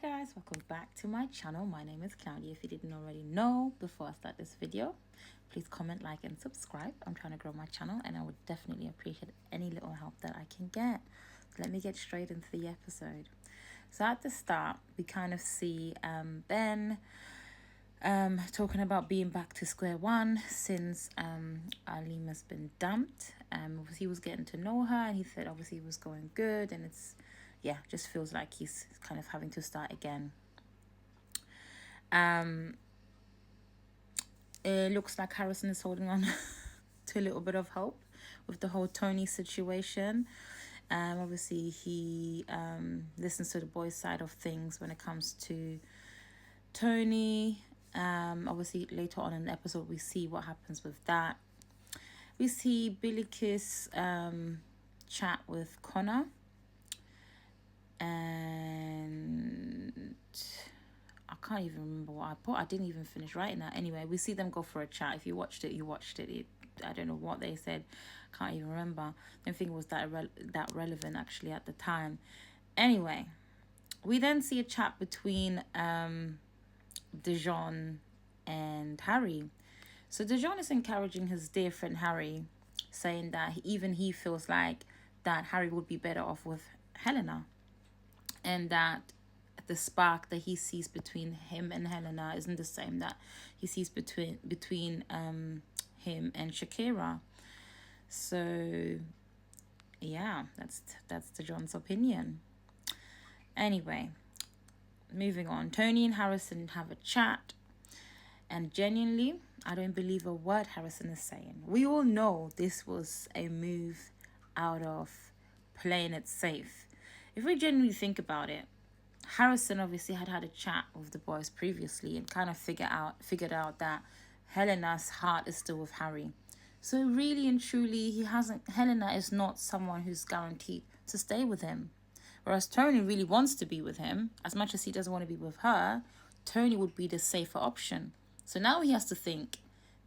guys, welcome back to my channel. My name is Claudia. If you didn't already know, before I start this video, please comment, like and subscribe. I'm trying to grow my channel and I would definitely appreciate any little help that I can get. So let me get straight into the episode. So at the start, we kind of see Ben talking about being back to square one since Alima's been dumped. He was getting to know her and he said obviously it was going good, and it's just feels like he's kind of having to start again. It looks like Harrison is holding on to a little bit of hope with the whole Tony situation. Obviously he listens to the boys' side of things when it comes to Tony. Obviously later on in the episode we see what happens with that. We see Billy Kiss chat with Connor, and I can't even remember what I put. I didn't even finish writing that. Anyway, we see them go for a chat. If you watched it, you watched it. I don't know what they said. Can't even remember. I don't think it was that relevant actually at the time. Anyway, we then see a chat between Dijon and Harry. So Dijon is encouraging his dear friend Harry, saying that even he feels like that Harry would be better off with Helena, and that the spark that he sees between him and Helena isn't the same that he sees between him and Shakira. So yeah, that's Dijon's opinion. Anyway, moving on. Tony and Harrison have a chat, and genuinely, I don't believe a word Harrison is saying. We all know this was a move out of playing it safe. If we genuinely think about it, Harrison obviously had a chat with the boys previously and kind of figured out that Helena's heart is still with Harry. So really and truly, Helena is not someone who's guaranteed to stay with him. Whereas Tony really wants to be with him. As much as he doesn't want to be with her, Tony would be the safer option. So now he has to think,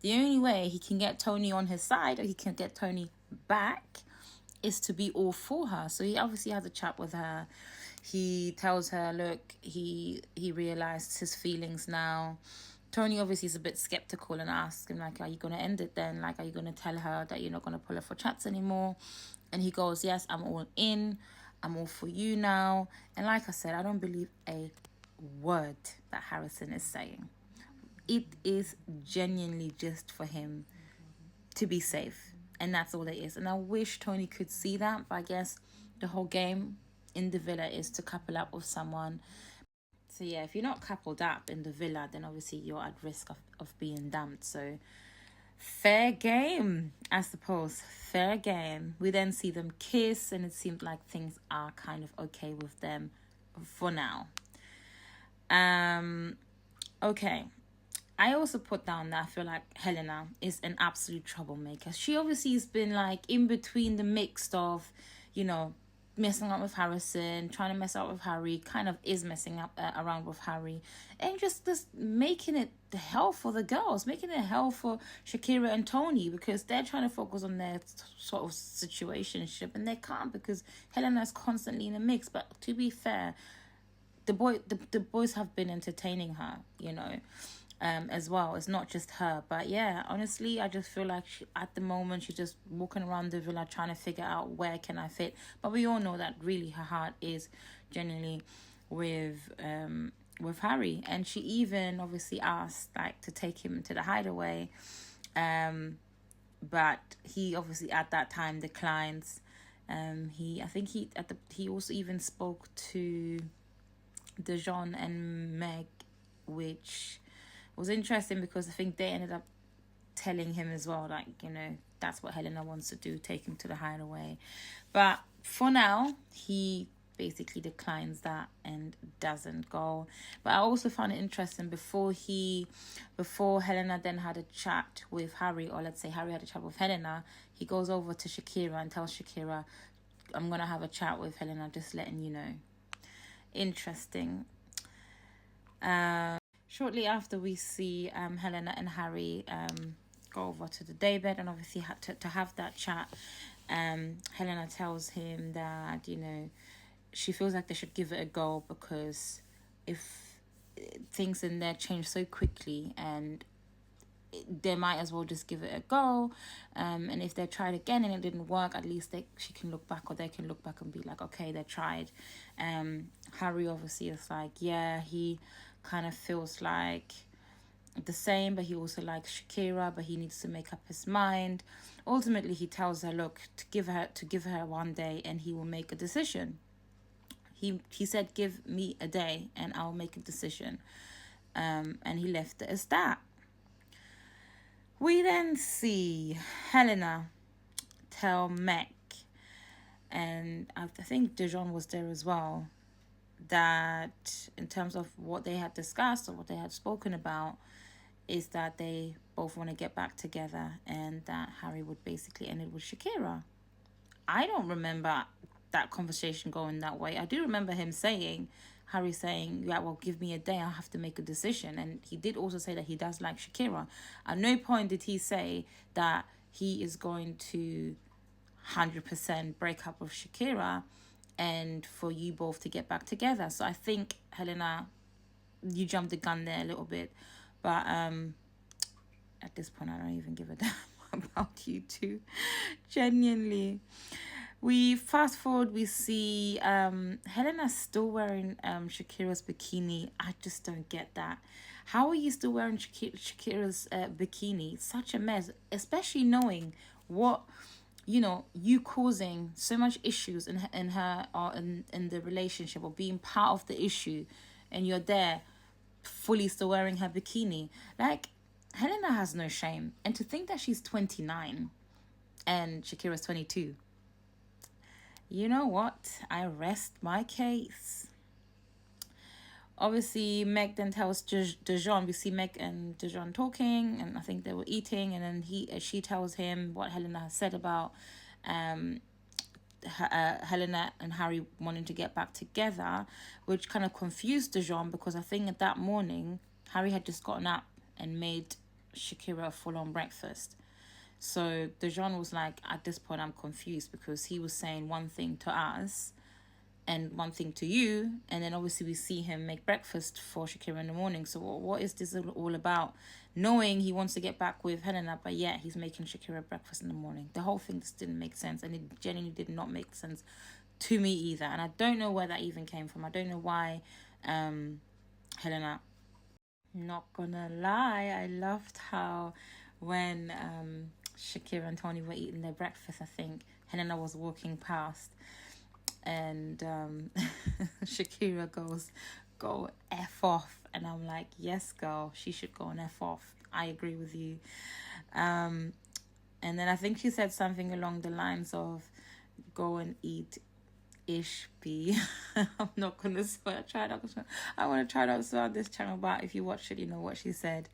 the only way he can get Tony on his side, or he can get Tony back, is to be all for her. So he obviously has a chat with her. He tells her, look, he realized his feelings now. Tony obviously is a bit skeptical and asks him, like, are you going to end it then? Like, are you going to tell her that you're not going to pull her for chats anymore? And he goes, yes, I'm all in. I'm all for you now. And like I said, I don't believe a word that Harrison is saying. It is genuinely just for him to be safe. And that's all it is. And I wish Tony could see that. But I guess the whole game in the villa is to couple up with someone. So yeah, if you're not coupled up in the villa, then obviously you're at risk of being dumped. So fair game, I suppose. Fair game. We then see them kiss, and it seemed like things are kind of okay with them for now. Okay. I also put down that I feel like Helena is an absolute troublemaker. She obviously has been like in between the mix of, messing up with Harrison, trying to mess up with Harry, kind of is messing up around with Harry, and just making it hell for the girls, making it hell for Shakira and Tony, because they're trying to focus on their sort of situationship, and they can't because Helena is constantly in the mix. But to be fair, the boys have been entertaining her, as well. It's not just her. But yeah, honestly, I just feel like at the moment she's just walking around the villa trying to figure out where can I fit. But we all know that really her heart is genuinely with Harry, and she even obviously asked like to take him to the hideaway, but he obviously at that time declines. He also even spoke to Dijon and Meg, which was interesting because I think they ended up telling him as well, like, that's what Helena wants to do, take him to the hideaway. But for now, he basically declines that and doesn't go. But I also found it interesting before Helena then had a chat with Harry, or let's say Harry had a chat with Helena, he goes over to Shakira and tells Shakira, I'm going to have a chat with Helena, just letting you know. Interesting. Shortly after, we see Helena and Harry go over to the daybed, and obviously had to have that chat. Helena tells him that, she feels like they should give it a go because if things in there change so quickly, and they might as well just give it a go. And if they tried again and it didn't work, at least she can look back, or they can look back and be like, okay, they tried. Harry obviously is like, yeah, he kind of feels like the same, but he also likes Shakira, but he needs to make up his mind. Ultimately, he tells her, look, to give her one day and he will make a decision. He said, give me a day and I'll make a decision. And he left it as that. We then see Helena tell Meg, and I think Dijon was there as well, that in terms of what they had discussed or what they had spoken about, is that they both want to get back together, and that Harry would basically end it with Shakira. I don't remember that conversation going that way. I do remember Harry saying, yeah, well, give me a day, I'll have to make a decision. And he did also say that he does like Shakira. At no point did he say that he is going to 100% break up with Shakira and for you both to get back together. So I think, Helena, you jumped the gun there a little bit. But at this point, I don't even give a damn about you two. Genuinely. We fast forward, we see Helena still wearing Shakira's bikini. I just don't get that. How are you still wearing Shakira's bikini? Such a mess, especially knowing what, you causing so much issues in her or in the relationship, or being part of the issue, and you're there fully still wearing her bikini. Like, Helena has no shame. And to think that she's 29 and Shakira's 22. You know what? I rest my case. Obviously, Meg then tells Dijon. We see Meg and Dijon talking, and I think they were eating. And then she tells him what Helena has said about Helena and Harry wanting to get back together, which kind of confused Dijon, because I think at that morning Harry had just gotten up and made Shakira a full-on breakfast. So Dijon was like, at this point, I'm confused, because he was saying one thing to us and one thing to you, and then obviously we see him make breakfast for Shakira in the morning. So what is this all about? Knowing he wants to get back with Helena, but yet he's making Shakira breakfast in the morning. The whole thing just didn't make sense, and it genuinely did not make sense to me either. And I don't know where that even came from. I don't know why Helena... Not gonna lie, I loved how when Shakira and Tony were eating their breakfast, I think Helena was walking past, and Shakira goes, go F off. And I'm like, yes, girl, she should go and F off. I agree with you. And then I think she said something along the lines of, go and eat Ishby. I'm not gonna swear. I want to try not to swear on this channel, but if you watch it, you know what she said.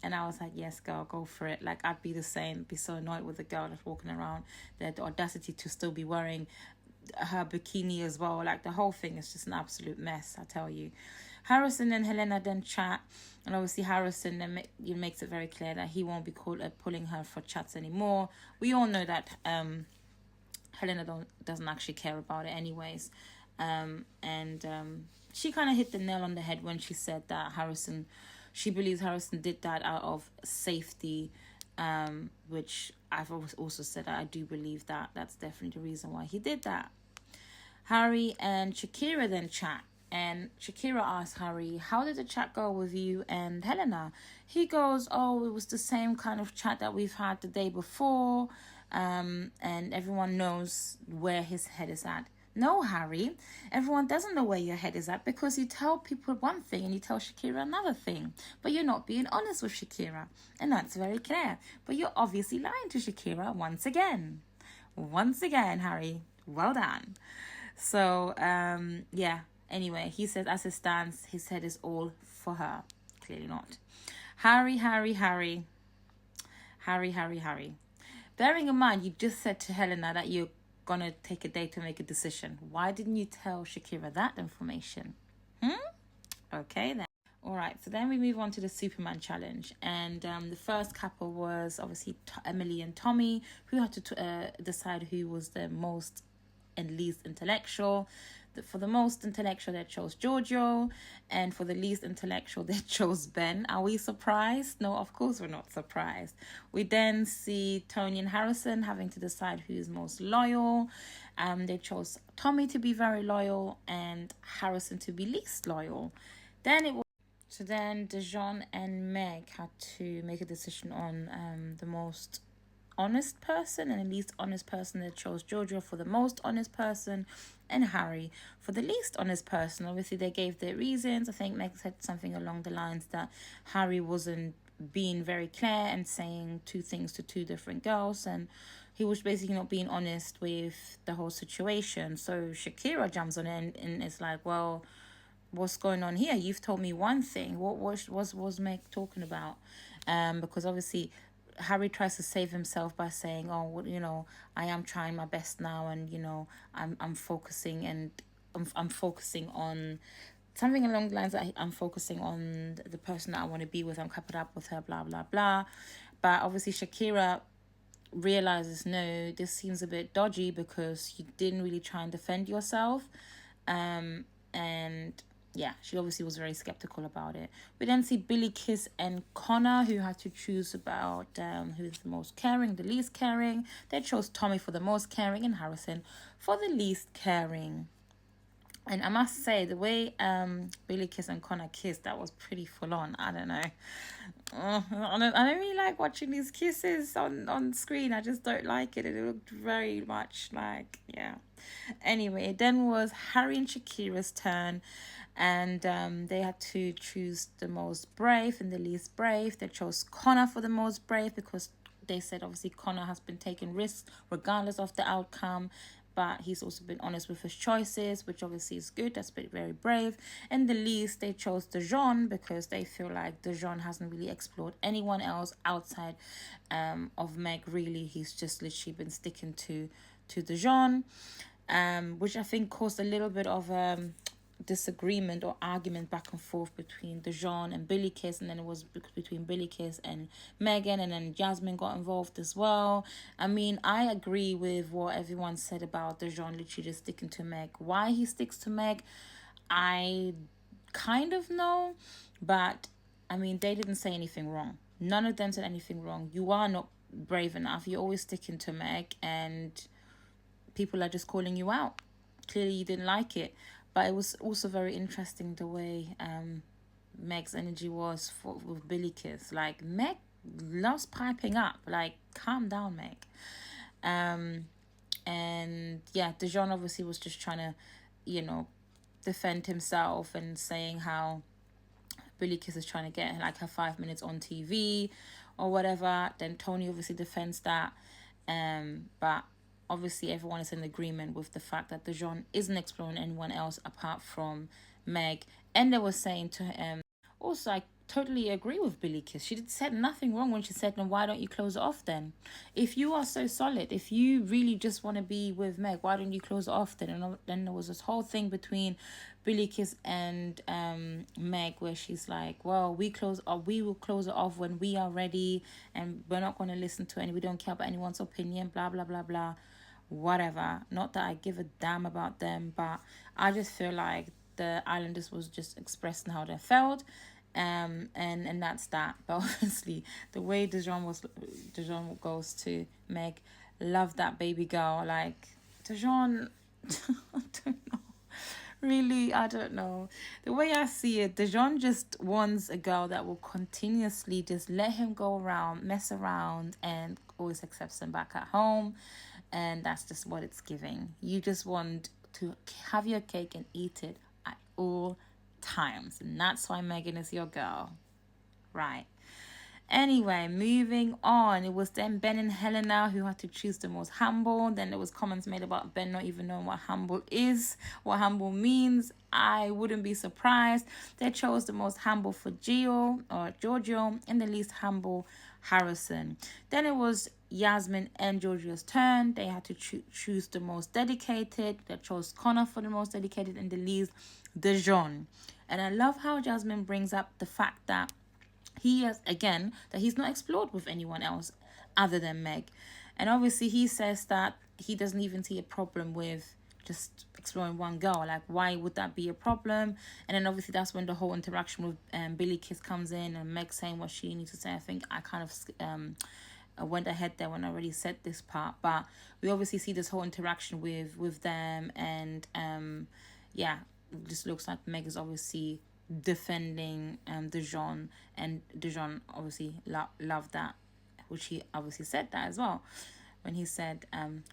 And I was like, yes, girl, go for it. Like, I'd be the same. Be so annoyed with a girl that's walking around, the audacity to still be wearing her bikini as well. Like, the whole thing is just an absolute mess, I tell you. Harrison and Helena then chat, and obviously Harrison then makes it very clear that he won't be pulling her for chats anymore. We all know that Helena doesn't actually care about it anyways. She kind of hit the nail on the head when she said that she believes Harrison did that out of safety, which I've also said that I do believe that that's definitely the reason why he did that. Harry and Shakira then chat, and Shakira asks Harry, how did the chat go with you and Helena? He goes, oh, it was the same kind of chat that we've had the day before, and everyone knows where his head is at. No, Harry, everyone doesn't know where your head is at, because you tell people one thing and you tell Shakira another thing, but you're not being honest with Shakira, and that's very clear. But you're obviously lying to Shakira once again. Once again, Harry, well done. So, yeah, anyway, he says as it stands, his head is all for her. Clearly not. Harry. Bearing in mind, you just said to Helena that you're going to take a day to make a decision. Why didn't you tell Shakira that information? Okay, then. All right, so then we move on to the Superman challenge. And the first couple was obviously Emily and Tommy, who had to decide who was the most and least intellectual. For the most intellectual, they chose Giorgio, and for the least intellectual, they chose Ben. Are we surprised? No, of course we're not surprised. We then see Tony and Harrison having to decide who is most loyal. They chose Tommy to be very loyal and Harrison to be least loyal. So then Dijon and Meg had to make a decision on the most honest person, and the least honest person. They chose Giorgio for the most honest person and Harry for the least honest person. Obviously they gave their reasons. I think Meg said something along the lines that Harry wasn't being very clear and saying two things to two different girls, and he was basically not being honest with the whole situation. So Shakira jumps on it and it's like, well, what's going on here? You've told me one thing. What was Meg talking about? Because obviously Harry tries to save himself by saying, "Oh, well, you know, I am trying my best now, and you know, I'm focusing, and I'm focusing on something along the lines that I'm focusing on the person that I want to be with. I'm coupled up with her, blah blah blah." But obviously Shakira realizes, no, this seems a bit dodgy because you didn't really try and defend yourself, and yeah, she obviously was very skeptical about it. We then see Billy Kiss and Connor, who had to choose about who's the most caring, the least caring. They chose Tommy for the most caring and Harrison for the least caring. And I must say, the way Billy Kiss and Connor kissed, that was pretty full on. I don't know. I don't really like watching these kisses on screen. I just don't like it. It looked very much like, yeah. Anyway, then was Harry and Shakira's turn, and they had to choose the most brave and the least brave. They chose Connor for the most brave because they said obviously Connor has been taking risks regardless of the outcome, but he's also been honest with his choices, which obviously is good. That's been very brave. And the least, they chose Dijon because they feel like Dijon hasn't really explored anyone else outside of Meg, really. He's just literally been sticking to Dijon, which I think caused a little bit of disagreement or argument back and forth between Dijon and Billy Kiss, and then it was between Billy Kiss and Megan, and then Jasmine got involved as well. I mean, I agree with what everyone said about Dijon literally just sticking to Meg. Why he sticks to Meg, I kind of know, but I mean, they didn't say anything wrong. None of them said anything wrong. You are not brave enough. You're always sticking to Meg, and people are just calling you out. Clearly you didn't like it. But it was also very interesting the way Meg's energy was with Billy Kiss. Like, Meg loves piping up. Like, calm down, Meg. And yeah, Dijon obviously was just trying to, you know, defend himself and saying how Billy Kiss is trying to get like her 5 minutes on TV or whatever. Then Tony obviously defends that. But obviously everyone is in agreement with the fact that Dijon isn't exploring anyone else apart from Meg. And they were saying to him, also, I totally agree with Billy Kiss. She said nothing wrong when she said, no, why don't you close it off then? If you are so solid, if you really just want to be with Meg, why don't you close it off then? And then there was this whole thing between Billy Kiss and Meg where she's like, well, we will close it off when we are ready, and we're not going to listen to we don't care about anyone's opinion, blah, blah, blah, blah. Whatever. Not that I give a damn about them, but I just feel like the Islanders was just expressing how they felt, and that's that. But obviously the way Dijon goes to Meg, love that baby girl. Like, Dijon, I don't know. Really, I don't know. The way I see it, Dijon just wants a girl that will continuously just let him go around, mess around, and always accepts him back at home. And that's just what it's giving. You just want to have your cake and eat it at all times. And that's why Megan is your girl. Right. Anyway, moving on. It was then Ben and Helena who had to choose the most humble. Then there was comments made about Ben not even knowing what humble is, what humble means. I wouldn't be surprised. They chose the most humble for Giorgio, and the least humble Harrison. Then it was Yasmin and Giorgio's turn. They had to choose the most dedicated. They chose Connor for the most dedicated, and the least Dijon. And I love how Jasmine brings up the fact that he's not explored with anyone else other than Meg. And obviously he says that he doesn't even see a problem with just exploring one girl. Like, why would that be a problem? And then obviously that's when the whole interaction with Billy Kiss comes in, and Meg saying what she needs to say. I think I kind of I went ahead there when I already said this part, but we obviously see this whole interaction with them, and yeah, it just looks like Meg is obviously defending Dijon, and Dijon obviously loved that, which he obviously said that as well when he said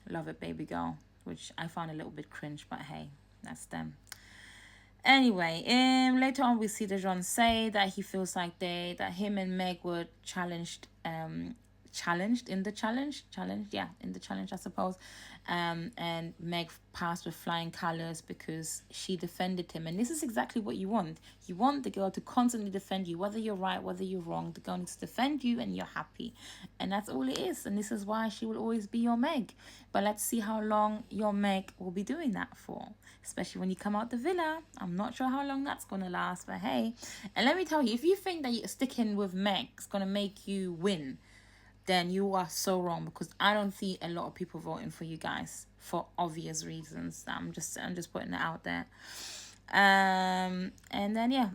love it baby girl, which I found a little bit cringe, but hey, that's them. Anyway, later on we see Dijon say that he feels like that him and Meg were challenged in the challenge, I suppose. And Meg passed with flying colours because she defended him. And this is exactly what you want. You want the girl to constantly defend you, whether you're right, whether you're wrong. The girl needs to defend you and you're happy. And that's all it is. And this is why she will always be your Meg. But let's see how long your Meg will be doing that for. Especially when you come out the villa. I'm not sure how long that's going to last, but hey. And let me tell you, if you think that you're sticking with Meg is going to make you win, then you are so wrong, because I don't see a lot of people voting for you guys for obvious reasons. I'm just putting it out there. And then yeah.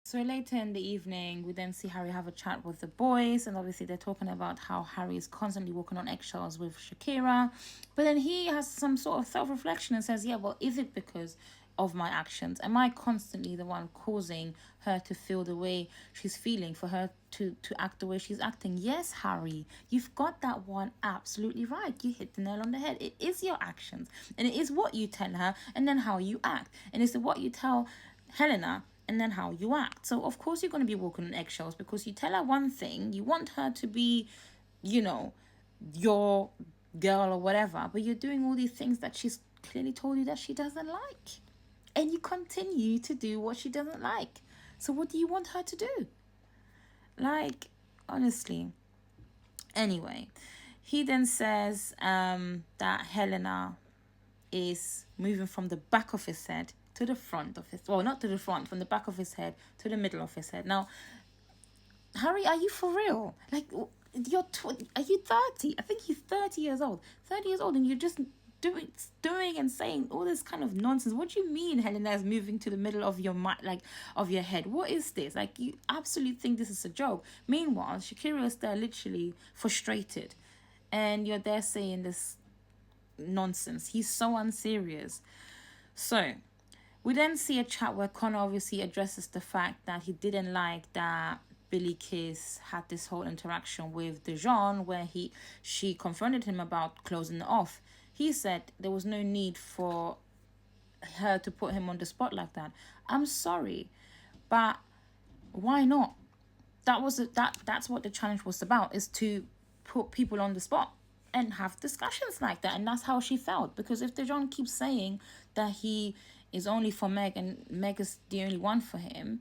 So later in the evening, we then see Harry have a chat with the boys, and obviously they're talking about how Harry is constantly walking on eggshells with Shakira. But then he has some sort of self-reflection and says, yeah, well, is it because of my actions? Am I constantly the one causing her to feel the way she's feeling, for her to act the way she's acting? Yes, Harry, you've got that one absolutely right. You hit the nail on the head. It is your actions, and it is what you tell her and then how you act, and it's what you tell Helena and then how you act. So of course you're going to be walking on eggshells, because you tell her one thing, you want her to be, you know, your girl or whatever, but you're doing all these things that she's clearly told you that she doesn't like, and you continue to do what she doesn't like. So what do you want her to do? Like, honestly. Anyway, he then says that Helena is moving from the back of his head to the front of his, well, not to the front, from the back of his head to the middle of his head. Now, Harry, are you for real? Like, are you 30? I think he's 30 years old. 30 years old, and you're just doing and saying all this kind of nonsense. What do you mean Helena is moving to the middle of your mind, like of your head? What is this? Like, you absolutely think this is a joke. Meanwhile, Shakira is there literally frustrated, and you're there saying this nonsense. He's so unserious. So we then see a chat where Connor obviously addresses the fact that he didn't like that Billy Kiss had this whole interaction with Dijon where she confronted him about closing it off. He said there was no need for her to put him on the spot like that. I'm sorry, but why not? That's what the challenge was about, is to put people on the spot and have discussions like that. And that's how she felt, because if Dijon keeps saying that he is only for Meg and Meg is the only one for him,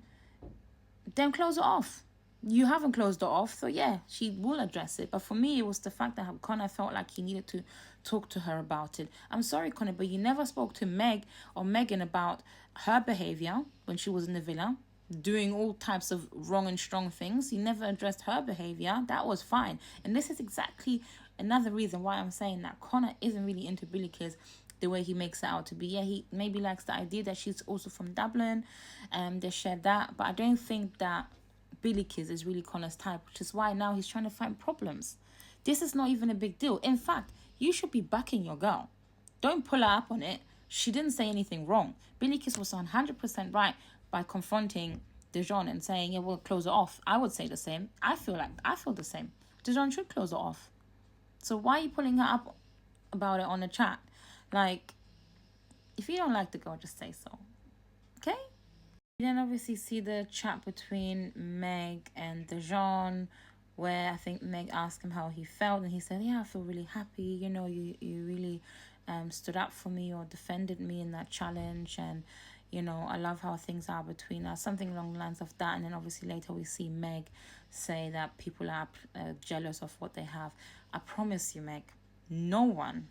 then close it off. You haven't closed it off, so yeah, she will address it. But for me, it was the fact that Connor felt like he needed to talk to her about it. I'm sorry, Connor, but you never spoke to Meg or Megan about her behavior when she was in the villa, doing all types of wrong and strong things. You never addressed her behavior. That was fine. And this is exactly another reason why I'm saying that Connor isn't really into Billy Kiss the way he makes it out to be. Yeah, he maybe likes the idea that she's also from Dublin, they share that, but I don't think that Billy Kiss is really Connor's type, which is why now he's trying to find problems. This is not even a big deal. In fact, you should be backing your girl. Don't pull her up on it. She didn't say anything wrong. Billy Kiss was 100% right by confronting Dijon and saying, yeah, we'll close it off. I would say the same. I feel the same. Dijon should close it off. So why are you pulling her up about it on the chat? Like, if you don't like the girl, just say so. Okay? You then obviously see the chat between Meg and Dijon, where I think Meg asked him how he felt, and he said, yeah, I feel really happy. You know, you really stood up for me or defended me in that challenge, and, you know, I love how things are between us. Something along the lines of that. And then obviously later we see Meg say that people are jealous of what they have. I promise you, Meg, no one,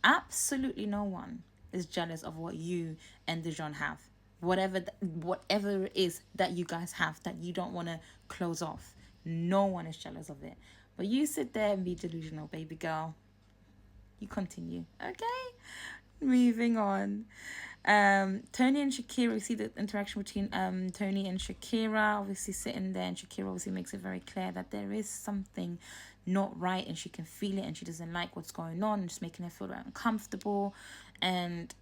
absolutely no one is jealous of what you and Dijon have. Whatever it is that you guys have that you don't want to close off, no one is jealous of it. But you sit there and be delusional, baby girl. You continue, okay? Moving on. Tony and Shakira, we see the interaction between Tony and Shakira, obviously sitting there, and Shakira obviously makes it very clear that there is something not right and she can feel it and she doesn't like what's going on and just making her feel very uncomfortable. And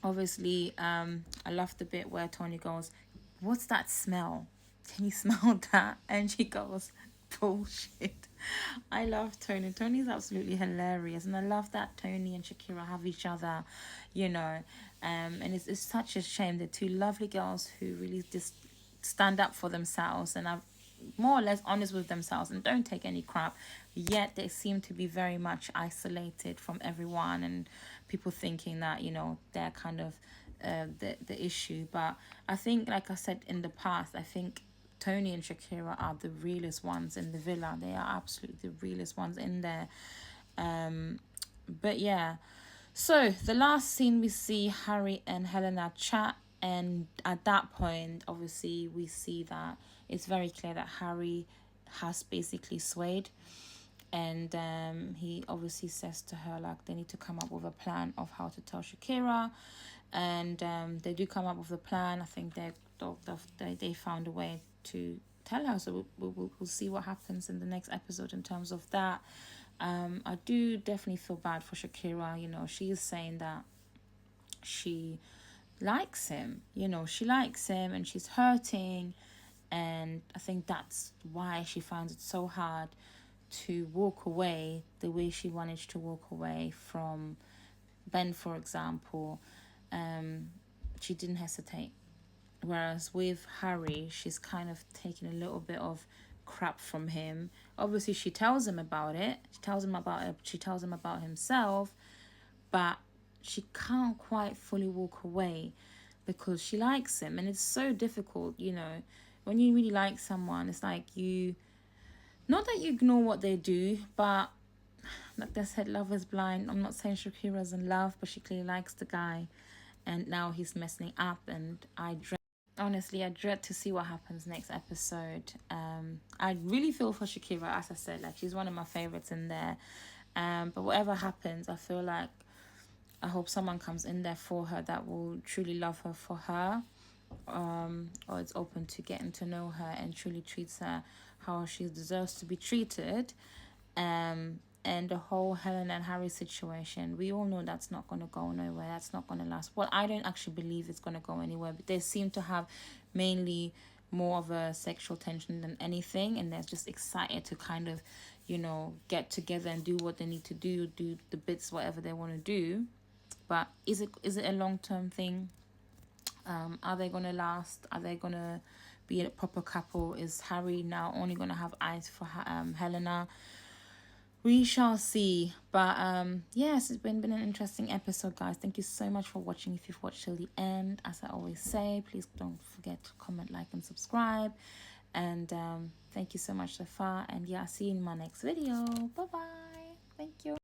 obviously I love the bit where Tony goes, "What's that smell? Can you smell that?" And she goes, "Bullshit." I love Tony. Tony's absolutely hilarious, and I love that Tony and Shakira have each other, you know. And it's such a shame. They're two lovely girls who really just stand up for themselves and are more or less honest with themselves and don't take any crap. Yet they seem to be very much isolated from everyone and people thinking that, you know, they're kind of the issue. But I think, like I said in the past, I think Tony and Shakira are the realest ones in the villa. They are absolutely the realest ones in there. But yeah. So the last scene, we see Harry and Helena chat, and at that point, obviously, we see that it's very clear that Harry has basically swayed, and he obviously says to her, like, they need to come up with a plan of how to tell Shakira, and they do come up with a plan. I think they found a way to tell her, so we'll see what happens in the next episode in terms of that. I do definitely feel bad for Shakira. You know, she is saying that she likes him. You know, she likes him and she's hurting. And I think that's why she finds it so hard to walk away the way she managed to walk away from Ben, for example. She didn't hesitate. Whereas with Harry, she's kind of taking a little bit of crap from him. Obviously, she tells him about it. She tells him about it. She tells him about himself, but she can't quite fully walk away because she likes him, and it's so difficult. You know, when you really like someone, it's like you, not that you ignore what they do, but like they said, love is blind. I'm not saying Shakira's in love, but she clearly likes the guy, and now he's messing up, and honestly, I dread to see what happens next episode. I really feel for Shakira, as I said, like she's one of my favorites in there. But whatever happens, I feel like I hope someone comes in there for her that will truly love her for her, or it's open to getting to know her and truly treats her how she deserves to be treated. And the whole Helen and Harry situation, we all know that's not going to go nowhere. That's not going to last. Well, I don't actually believe it's going to go anywhere, but they seem to have mainly more of a sexual tension than anything, and they're just excited to kind of, you know, get together and do what they need to do the bits, whatever they want to do. But is it a long-term thing? Are they going to last? Are they going to be a proper couple? Is Harry now only going to have eyes for Helena? We shall see. But yes, it's been an interesting episode, guys. Thank you so much for watching. If you've watched till the end, as I always say, please don't forget to comment, like, and subscribe. And thank you so much so far. And yeah, I'll see you in my next video. Bye bye. Thank you.